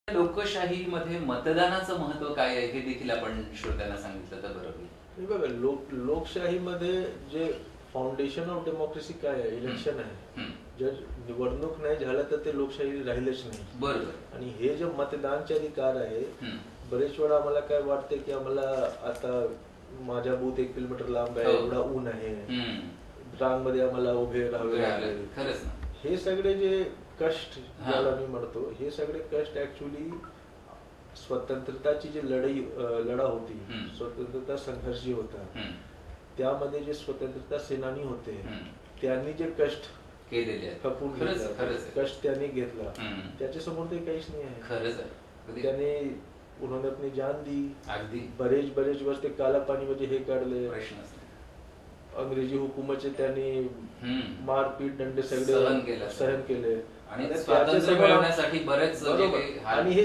लोकशाहीमध्ये मतदानाचं महत्व काय आहे हे देखील आपण श्रोत्यांना सांगितलं तर बरं होईल. हे बघा, लोकशाहीमध्ये जे फाउंडेशन ऑफ डेमोक्रेसी काय आहे, इलेक्शन आहे. जर निवडणूक नाही झालं तर ते लोकशाही राहिलंच नाही. बरोबर. आणि हे जे मतदानचे अधिकार आहे, बरेच वेळा आम्हाला काय वाटते की आम्हाला आता माझ्या बूथ 1 किलोमीटर लांब आहे, एवढा ऊन आहे, रांगमध्ये आम्हाला उभे राहावे लागेल. खरंच ना. हे सगळे जे कष्ट ज्याला मी म्हणतो, हे सगळे कष्ट ऍक्च्युली स्वतंत्रताची जी लढा होती, स्वतंत्रता संघर्ष जे होता, त्यामध्ये जे स्वतंत्रता सेनानी होते त्यांनी जे कष्ट केलेले खपून कष्ट त्यांनी घेतला, त्याच्या समोर ते काहीच नाही आहे. खरंच त्याने उन्होंने अपनी जान दी. अगदी बरेच वर्ष ते काला पाणी मध्ये हे काढले. अंग्रेजी हुकुमतचे त्यांनी मारपीट दंड सगळे सहन केले. आणि स्वातंत्र्य मिळवण्यासाठी बरेच आणि हे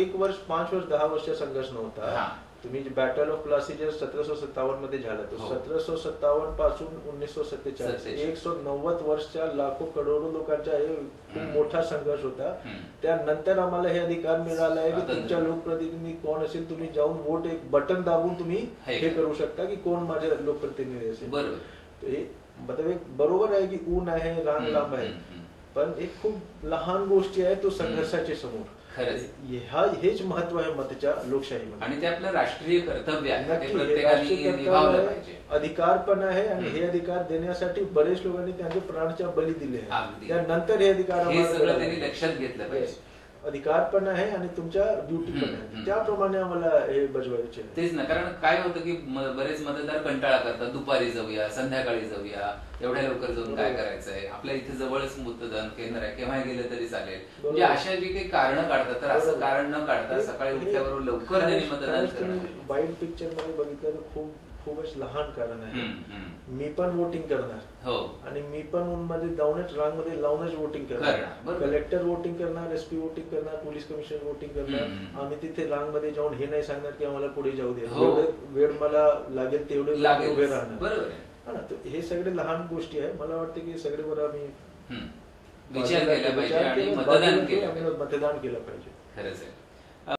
एक वर्ष 5 वर्ष 10 वर्ष संघर्ष नव्हता. तुम्ही बॅटल ऑफ प्लासी जे 1757 मध्ये झालं, तो 1757 पासून 1947 190 वर्षच्या लाखो करोडो लोकांचा हे खूप मोठा संघर्ष होता. त्यानंतर आम्हाला हे अधिकार मिळाला आहे की तुमच्या लोकप्रतिनिधी कोण असेल, तुम्ही जाऊन वोट एक बटन दाबून तुम्ही हे करू शकता की कोण माझे लोकप्रतिनिधी असेल. बरोबर. एक बरोबर आहे की ऊन आहे, रांग लांब आहे, पण एक खूप लहान गोष्टी आहे तो संघर्षाच्या समोर. हेच महत्व आहे मतच्या लोकशाहीमध्ये. आणि ते आपलं राष्ट्रीय कर्तव्य आहे, अधिकार पण आहे. आणि हे अधिकार देण्यासाठी बरेच लोकांनी त्यांचे प्राणाच्या बली दिले आहे. त्यानंतर हे अधिकार लक्षात घेतलं पाहिजे. अधिकार पण आहे आणि तुमच्या ड्युटी पण आहे, त्याप्रमाणे आम्हाला हे बजवायचे. तेच ना, कारण काय होतं की बरेच मतदार कंटाळा करतात, दुपारी जाऊया, संध्याकाळी जाऊया, एवढ्या लवकर जाऊन काय करायचंय, आपल्या इथे जवळच मतदान केंद्र आहे, केव्हा गेलं तरी चालेल, म्हणजे अशा जी काही कारण काढतात. तर असं कारण न काढता सकाळी उठल्याबरोबर लवकर त्यांनी मतदान करणं. वाईट पिक्चर मध्ये बघितलं तर खूपच लहान कारण आहे. मी पण वोटिंग करणार आणि मी पण मध्ये जाऊनच रांगमध्ये लावूनच वोटिंग करणार. कलेक्टर वोटिंग करणार, एसपी वोटिंग करणार, पोलीस कमिशनर वोटिंग करणार. आम्ही तिथे रांगमध्ये जाऊन हे नाही सांगणार की आम्हाला पुढे जाऊ दे, वेळ मला लागेल तेवढे उभे राहणार. हे सगळे लहान गोष्टी आहे. मला वाटतं की सगळे बरं आम्ही विचार केला पाहिजे आणि मतदान केलं पाहिजे. खरंच आहे.